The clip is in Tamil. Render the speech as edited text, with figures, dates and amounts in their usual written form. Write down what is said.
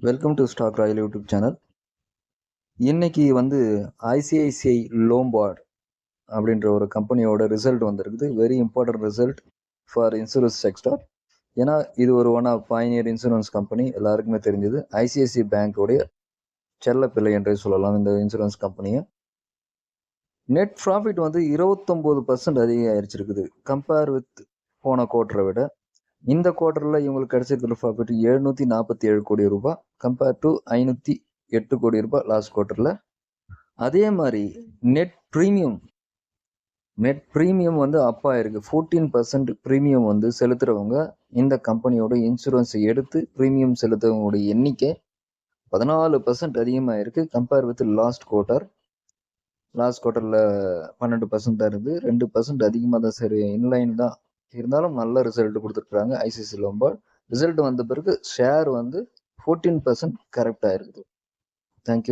Welcome to Stock Royal YouTube channel. இன்னைக்கு ஐசிஐசிஐ லோம்பார்ட் அப்படின்ற ஒரு கம்பெனியோட ரிசல்ட் வந்திருக்குது. Very important result for insurance sector. ஏன்னா இது ஒரு one of pioneer insurance company, எல்லாருக்குமே தெரிஞ்சது. ஐசிஐசிஐ பேங்கோடைய செல்ல பிள்ளை என்றே சொல்லலாம் இந்த இன்சூரன்ஸ் கம்பெனியை. நெட் ப்ராஃபிட் 29% அதிகரிச்சிருக்குது கம்பேர் வித் போன குவார்ட்டரை விட. இந்த குவார்ட்டரில் இவங்களுக்கு கிடைச்சிருக்கிற ப்ராஃபிட் 747 கோடி ரூபாய் கம்பேர் டு 508 கோடி ரூபாய் லாஸ்ட் குவார்ட்டரில். அதே மாதிரி நெட் ப்ரீமியம் அப்பா இருக்கு. 14% ப்ரீமியம் செலுத்துறவங்க இந்த கம்பெனியோட இன்சூரன்ஸை எடுத்து ப்ரீமியம் செலுத்துறவங்களோட எண்ணிக்கை 14% அதிகமாக இருக்கு கம்பேர் வித் லாஸ்ட் குவார்ட்டரில் 12% தான் இருந்து 2% அதிகமாக தான். சரி, இன்லைன் தான் இருந்தாலும் நல்ல ரிசல்ட் கொடுத்துருக்குறாங்க ஐசிஐசி லோம்பார்ட். ரிசல்ட் வந்த பிறகு ஷேர் 14% கரெக்டாக இருக்குது. தேங்க்யூ.